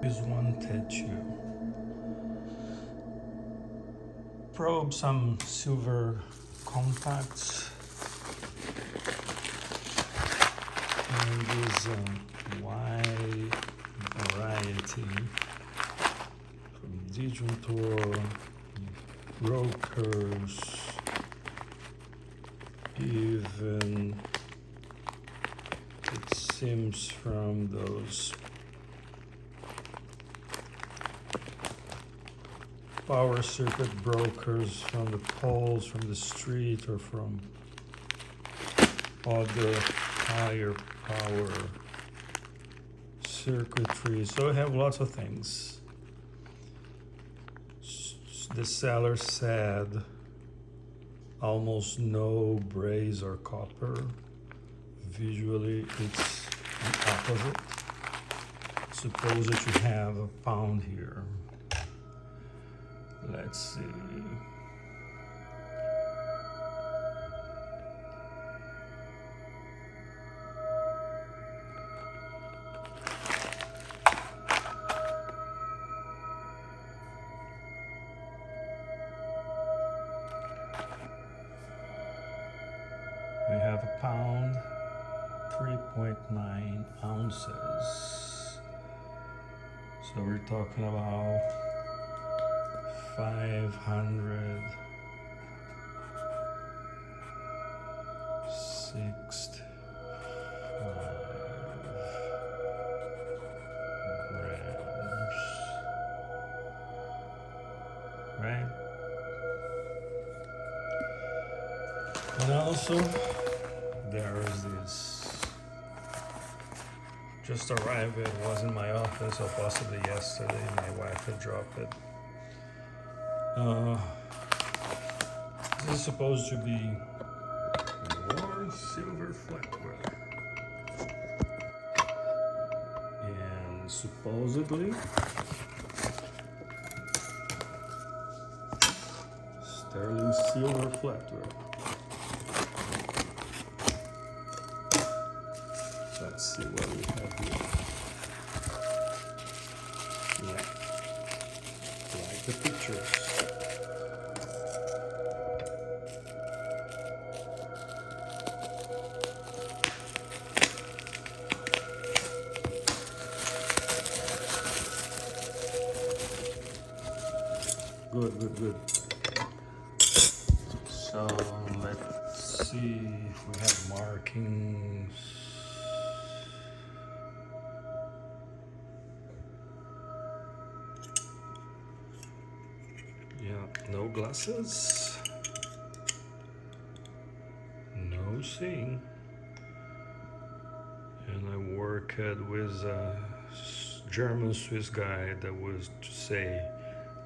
Is wanted to probe some silver contacts and this wide variety from disjuntor, brokers, even it seems from those power circuit brokers from the poles, from the street, or from other higher power circuitry. So I have lots of things. The seller said almost no braze or copper. Visually it's the opposite. Suppose that you have a pound here. Let's see. We have a pound, 3.9 ounces. So we're talking about 565 grams, right? And also there is this, just arrived, it was in my office, or possibly yesterday, my wife had dropped it. This is supposed to be more silver flatware, and supposedly sterling silver flatware. Let's see what we have here. Yeah, like the pictures. Good. So let's see if we have markings. Yeah, no glasses, no seeing. And I worked with a German Swiss guy that was to say,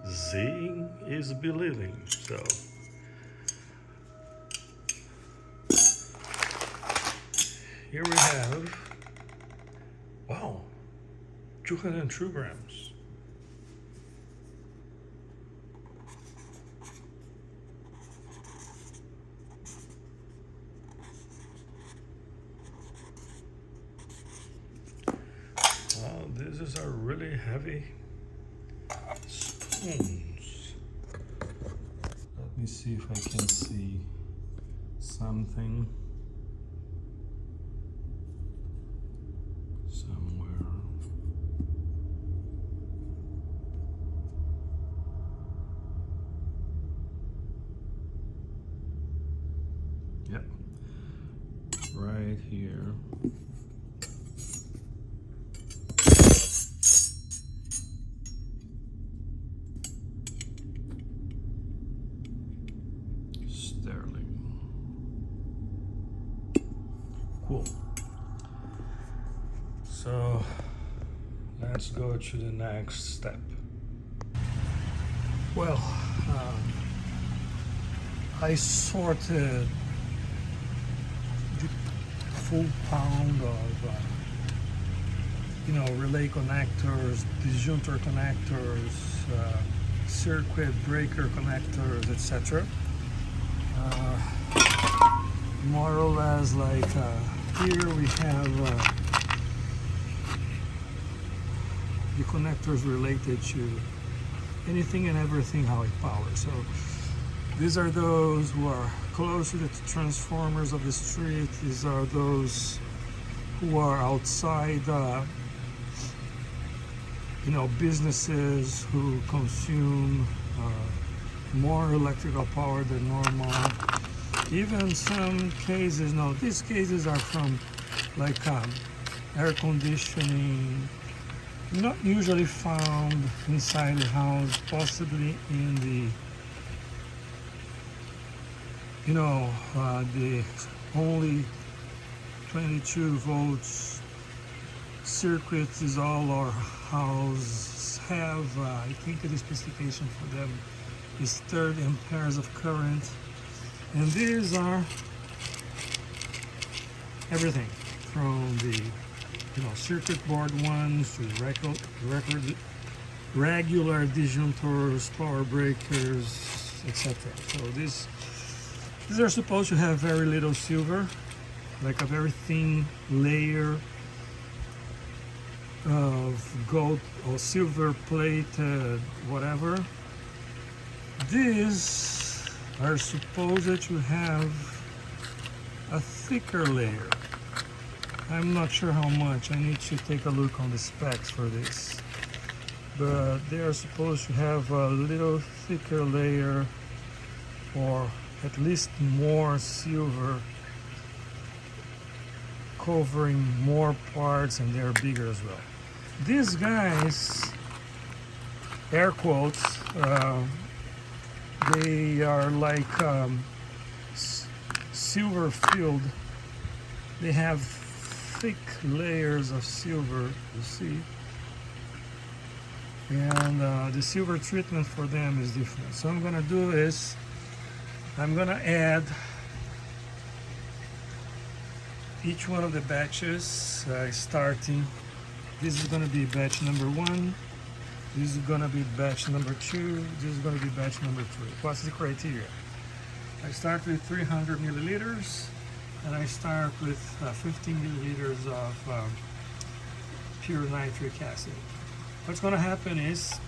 seeing is believing. So here we have, wow, 202 grams. Wow, these are really heavy spoons. Let me see if I can see something somewhere. Yep, right here. Cool. So let's go to the next step. Well, I sorted the full pound of relay connectors, disjuntor connectors, circuit breaker connectors, etc. More or less like here we have the connectors related to anything and everything how it powers. So these are those who are close to the transformers of the street. These are those who are outside, businesses who consume more electrical power than normal. Even some cases, no, these cases are from like air conditioning, not usually found inside the house, possibly in the the only 22 volts circuits is all our houses have. I think the specification for them is 30 amperes of current, and these are everything from the circuit board ones to regular disjunctors, power breakers, etc. So these are supposed to have very little silver, like a very thin layer of gold or silver plated whatever. These are supposed to have a thicker layer. I'm not sure how much. I need to take a look on the specs for this. But they are supposed to have a little thicker layer, or at least more silver, covering more parts, and they're bigger as well. These guys, air quotes, they are like silver filled. They have thick layers of silver, you see, and the silver treatment for them is different. So I'm gonna do is I'm gonna add each one of the batches, starting. This is gonna be batch number 1. This is gonna be batch number 2. This is gonna be batch number 3. What's the criteria? I start with 300 milliliters, and I start with 15 milliliters of pure nitric acid. What's gonna happen is,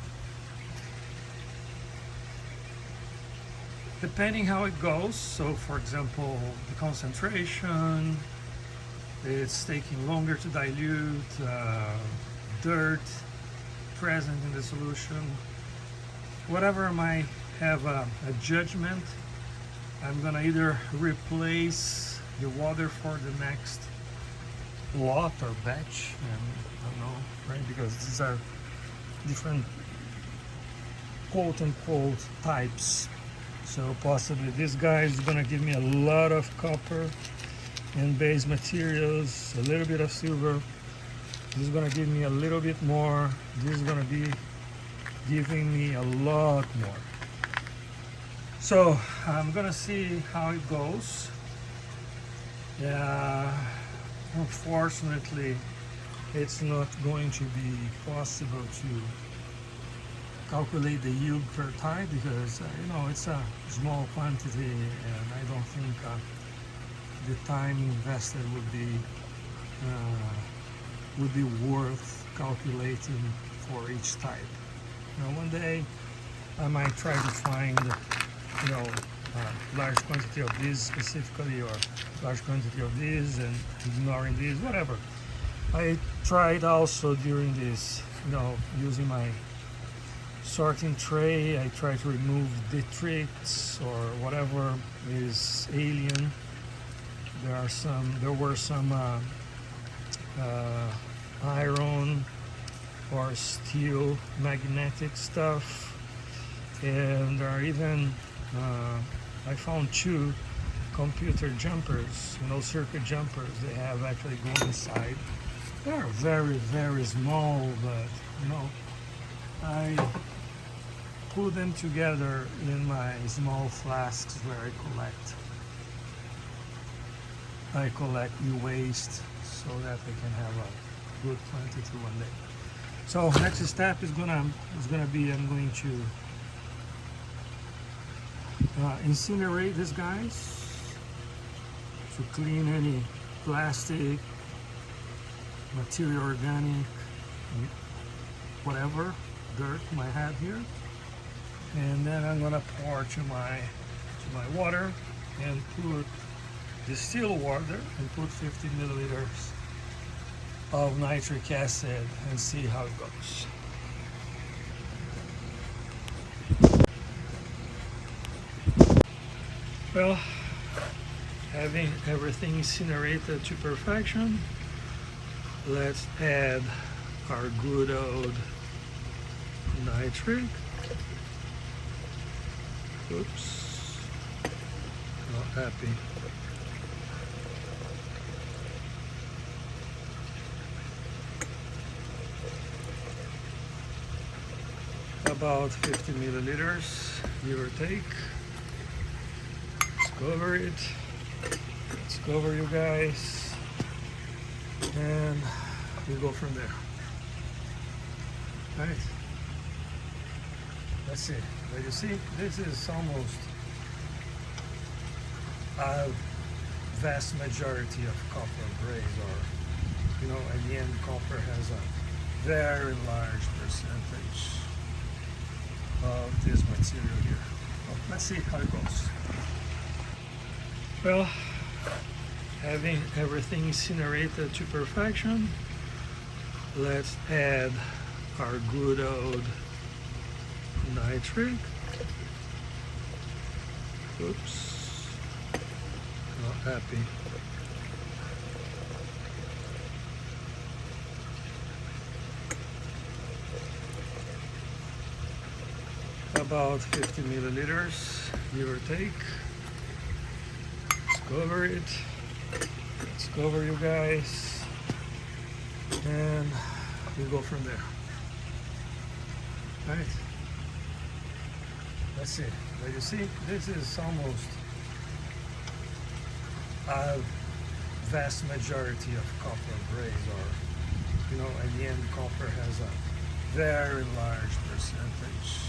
depending how it goes, so for example, the concentration, it's taking longer to dilute, dirt present in the solution, whatever I might have a judgment, I'm gonna either replace the water for the next lot or batch, and I don't know, right? Because these are different quote unquote types. So possibly this guy is gonna give me a lot of copper and base materials, a little bit of silver. This is gonna give me a little bit more. This is gonna be giving me a lot more. So I'm gonna see how it goes. Unfortunately, it's not going to be possible to calculate the yield per type, because it's a small quantity, and I don't think the time invested would be worth calculating for each type. One day I might try to find large quantity of this specifically, or large quantity of this and ignoring this, whatever. I tried also during this, using my sorting tray, I try to remove detritus or whatever is alien. There were some iron or steel magnetic stuff, and there are even I found 2 computer jumpers, circuit jumpers. They have actually go inside. They're very, very small, but I put them together in my small flasks where I collect e-waste, so that I can have a good quantity one day. So next step is gonna be, I'm going to incinerate these guys to clean any plastic, material, organic, whatever dirt you might have here. And then I'm gonna pour to my water and put distilled water and put 50 milliliters of nitric acid and see how it goes. Well, having everything incinerated to perfection, let's add our good old nitric. Oops, not happy. About 50 milliliters, give or take. Let's cover it. Let's cover, you guys, and we go from there. All right. Let's see. But you see, this is almost a vast majority of copper grade, or at the end, copper has a very large percentage of this material here. Well, let's see how it goes. Well, having everything incinerated to perfection, let's add our good old nitric. Oops, not happy. About 50 milliliters, give or take. Let's cover it. Let's cover, you guys, and we go from there. All right. Let's see. But you see, this is almost a vast majority of copper grade, or at the end, copper has a very large percentage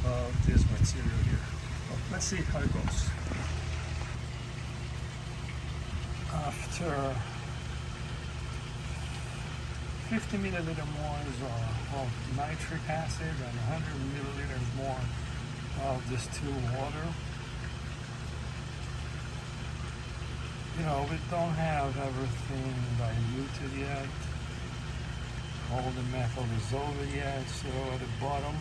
of this material here. Well, let's see how it goes. After 50 milliliter more of nitric acid and 100 milliliters more of distilled water, we don't have everything diluted yet. All the metal dissolved yet, so at the bottom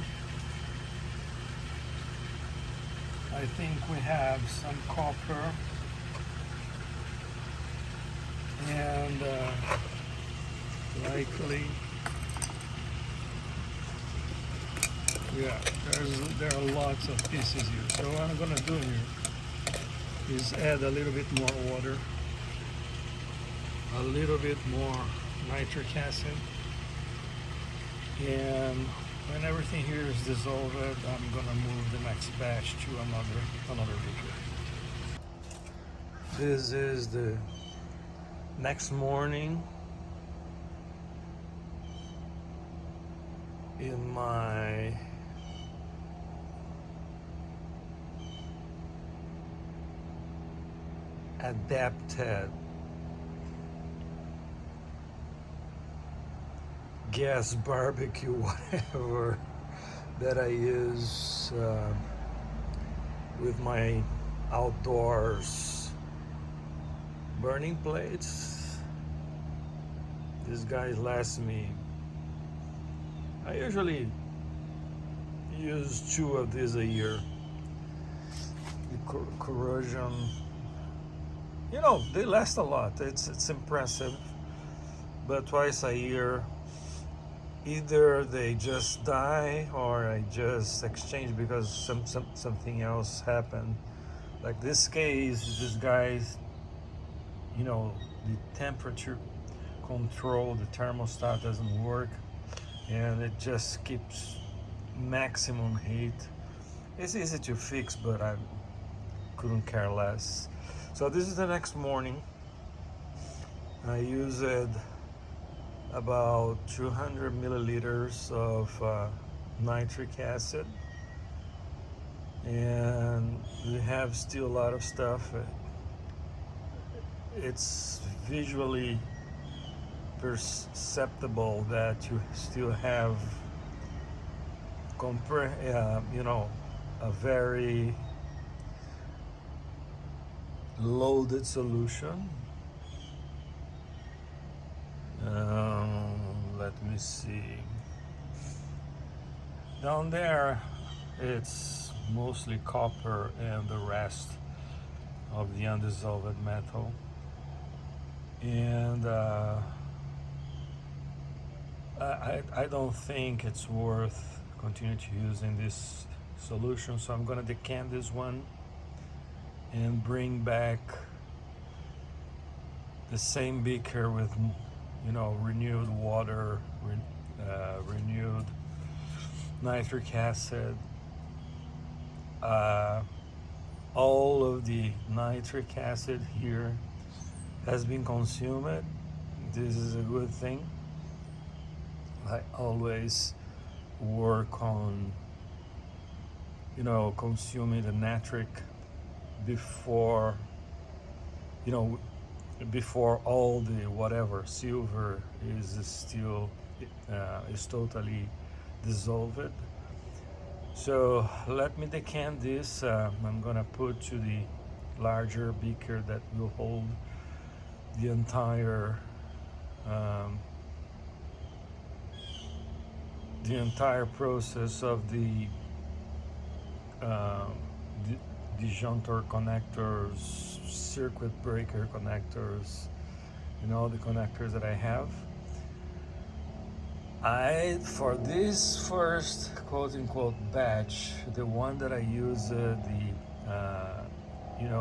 I think we have some copper and likely, there are lots of pieces here. So what I'm gonna do here is add a little bit more water, a little bit more nitric acid, and when everything here is dissolved, I'm gonna move the next batch to another liquid. This is the next morning in my adapted gas barbecue, whatever, that I use with my outdoors burning plates. These guys last me. I usually use 2 of these a year. The corrosion, they last a lot. It's impressive. But twice a year, either they just die or I just exchange because something else happened. Like this case, this guy's, the temperature control, the thermostat doesn't work, and it just keeps maximum heat. It's easy to fix, but I couldn't care less. So this is the next morning. I used about 200 milliliters of nitric acid, and we have still a lot of stuff. It's visually perceptible that you still have a very loaded solution. Let me see. Down there, it's mostly copper and the rest of the undissolved metal. And I don't think it's worth continue to using this solution, so I'm gonna decant this one and bring back the same beaker with renewed water, renewed nitric acid. All of the nitric acid here has been consumed. This is a good thing. I always work on consuming the nitric before before all the whatever silver is still is totally dissolved. So let me decant this. I'm gonna put to the larger beaker that will hold the entire process of the disjunctor connectors, circuit breaker connectors, all the connectors that I have. For this first quote-unquote batch, the one that I use,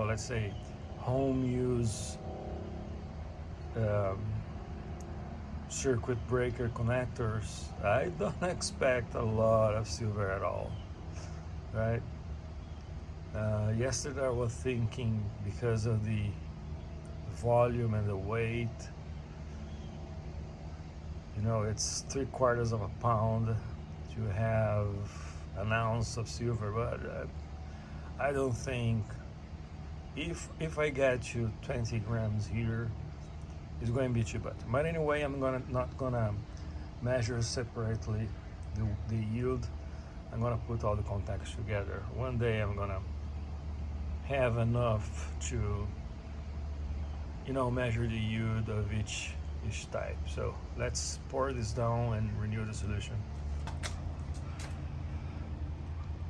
let's say home use circuit breaker connectors, I don't expect a lot of silver at all, right? Yesterday I was thinking, because of the volume and the weight, it's 3/4 of a pound to have an ounce of silver, but I don't think, if I get to 20 grams here, it's going to be too bad. But anyway, I'm not gonna measure separately the yield. I'm gonna put all the contacts together. One day I'm gonna have enough to measure the yield of each type. So let's pour this down and renew the solution.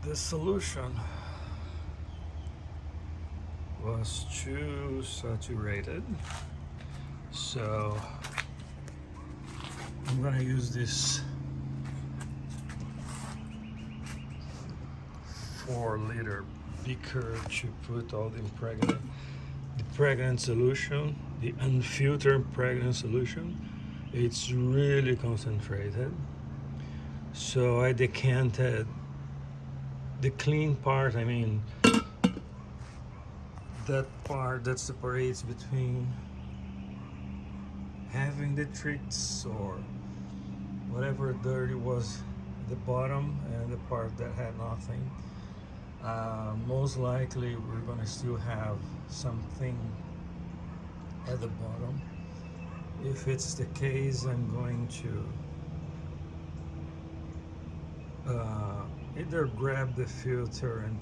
The solution was too saturated, so I'm gonna use this 4-liter beaker to put all the pregnant solution, the unfiltered pregnant solution. It's really concentrated, so I decanted the clean part, that part that separates between having the tricks or whatever dirty was at the bottom and the part that had nothing. Most likely we're gonna still have something at the bottom. If it's the case, I'm going to either grab the filter and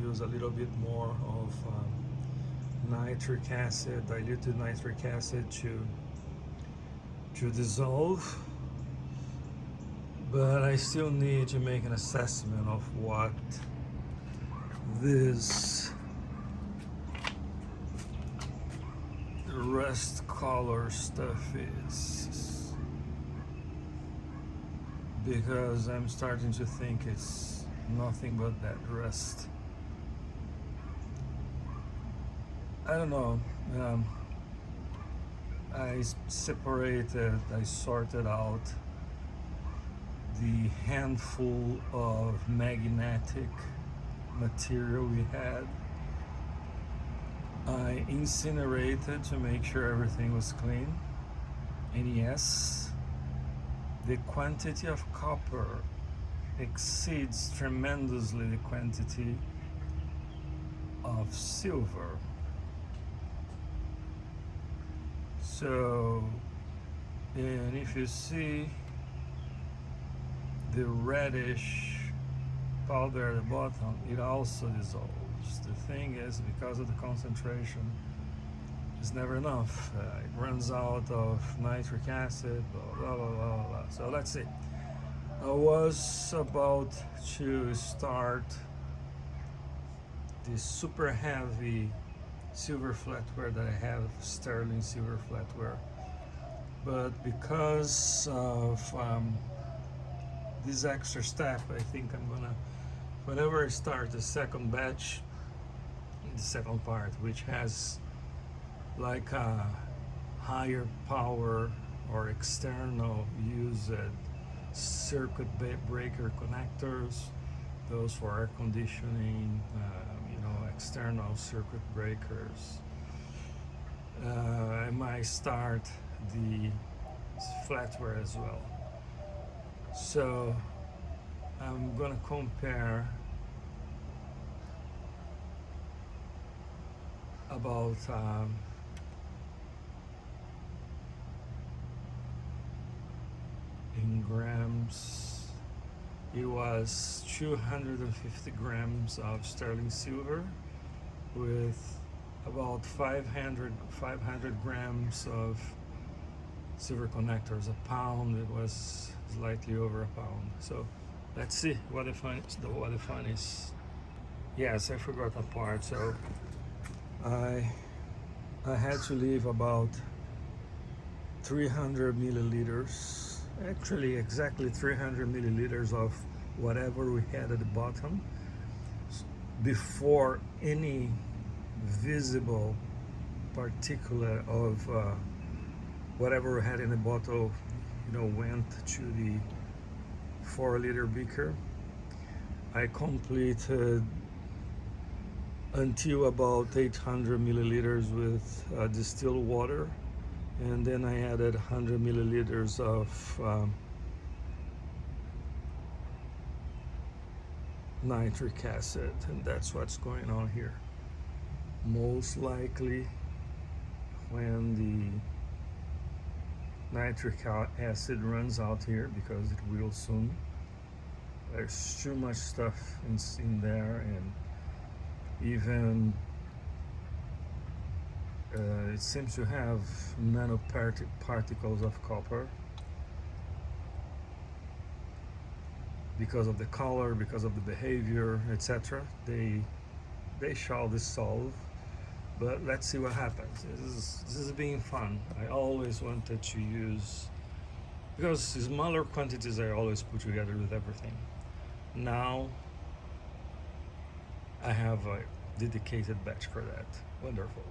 use a little bit more of nitric acid, diluted nitric acid, to dissolve. But I still need to make an assessment of what this rust color stuff is, because I'm starting to think it's nothing but that rust. I don't know. I sorted out the handful of magnetic material we had. I incinerated to make sure everything was clean. And yes, the quantity of copper exceeds tremendously the quantity of silver. So And if you see the reddish powder at the bottom, it also dissolves. The thing is, because of the concentration, it's never enough. It runs out of nitric acid, blah, blah, blah, blah, blah. So let's see. I was about to start this super heavy silver flatware that I have, sterling silver flatware. But because of this extra step, I think I'm gonna, whenever I start the second batch, the second part, which has like a higher power or external used circuit breaker connectors, those for air conditioning, external circuit breakers. I might start the flatware as well. So I'm gonna compare about in grams. It was 250 grams of sterling silver with about 500 grams of silver connectors. A pound, it was slightly over a pound. So let's see what the fun is. Yes, I forgot a part. So I had to leave about 300 milliliters, actually exactly 300 milliliters of whatever we had at the bottom before any visible particulate of whatever we had in the bottle, went to the 4-liter beaker. I completed until about 800 milliliters with distilled water, and then I added 100 milliliters of nitric acid, and that's what's going on here. Most likely, when the nitric acid runs out here, because it will soon, there's too much stuff in there, and even it seems to have nanoparticles of copper because of the color, because of the behavior, etc. They shall dissolve, but let's see what happens. This is being fun. I always wanted to use, because smaller quantities I always put together with everything. Now I have a dedicated batch for that. Wonderful.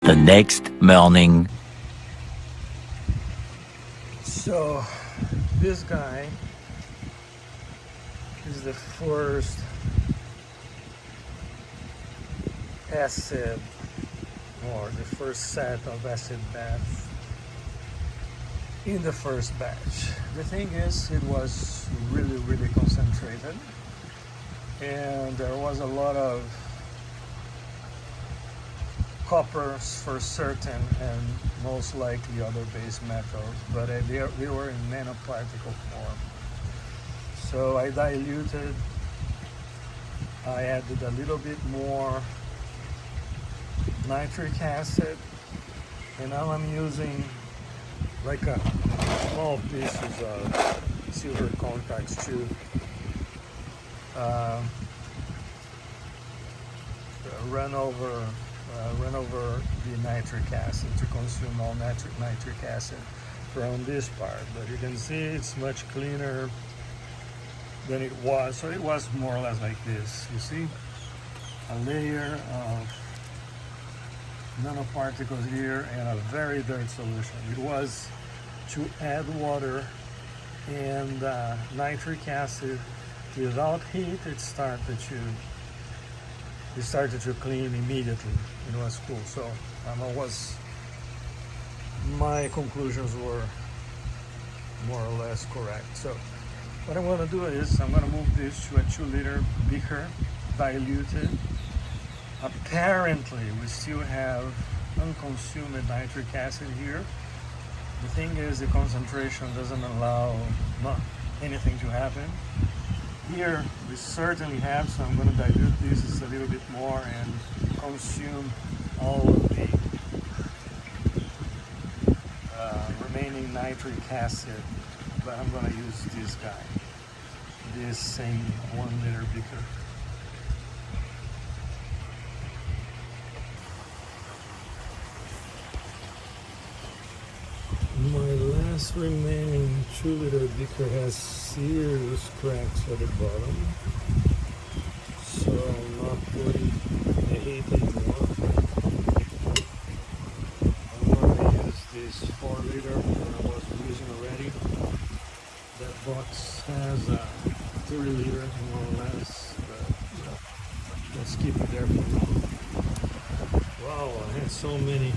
The next morning. So this guy is the first acid, or the first set of acid baths in the first batch. The thing is, it was really concentrated, and there was a lot of coppers for certain, and most likely other base metals, but they were in nanoparticle form. So I diluted, I added a little bit more nitric acid, and now I'm using like a small pieces of silver contacts to run over the nitric acid, to consume all nitric acid from this part. But you can see it's much cleaner than it was. So it was more or less like this. You see a layer of nanoparticles here and a very dirt solution. It was to add water and nitric acid without heat. It started to clean immediately. It was cool. So my conclusions were more or less correct. So what I'm going to do is I'm going to move this to a 2-liter beaker, diluted. Apparently we still have unconsumed nitric acid here. The thing is, the concentration doesn't allow anything to happen. Here we certainly have, so I'm going to dilute this just a little bit more and consume all of the remaining nitric acid. But I'm going to use this guy, this same 1-liter beaker. My last remaining 2-liter beaker has serious cracks at the bottom, so I'm not putting the heat anymore. I'm going to use this 4-liter that I was using already. That box has a 3-liter more or less, but let's keep it there for now. Wow, I had so many.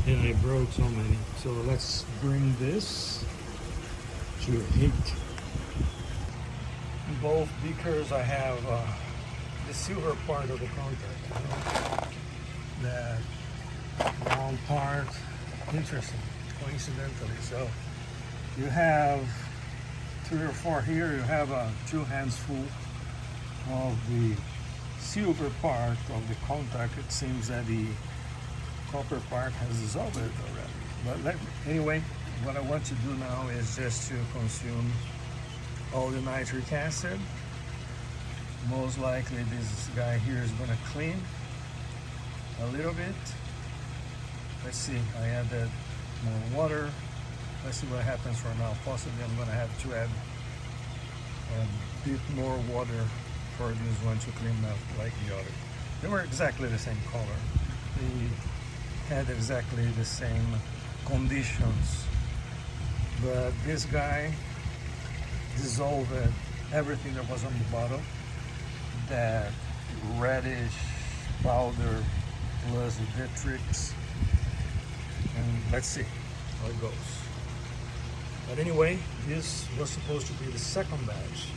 And I broke so many. So let's bring this to heat. In both beakers I have the silver part of the contact, you know? That round part, interesting, coincidentally. So you have 3 or 4 here, you have 2 hands full of the silver part of the contact. It seems that the copper part has dissolved it already. But anyway, what I want to do now is just to consume all the nitric acid. Most likely this guy here is going to clean a little bit. Let's see, I added more water. Let's see what happens for now. Possibly I'm going to have to add a bit more water for this one to clean up like the other. They were exactly the same color. They had exactly the same conditions. But this guy dissolved everything that was on the bottom. That reddish powder plus the vitrix. And let's see how it goes. But anyway, this was supposed to be the second batch.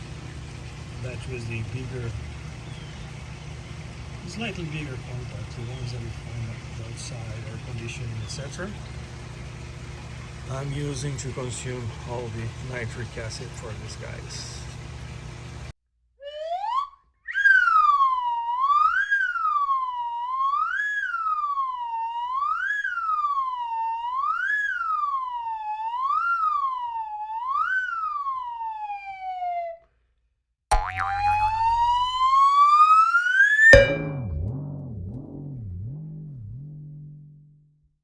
That was the bigger, slightly bigger contact, the ones that we find outside, air conditioning, etc. I'm using to consume all the nitric acid for these guys.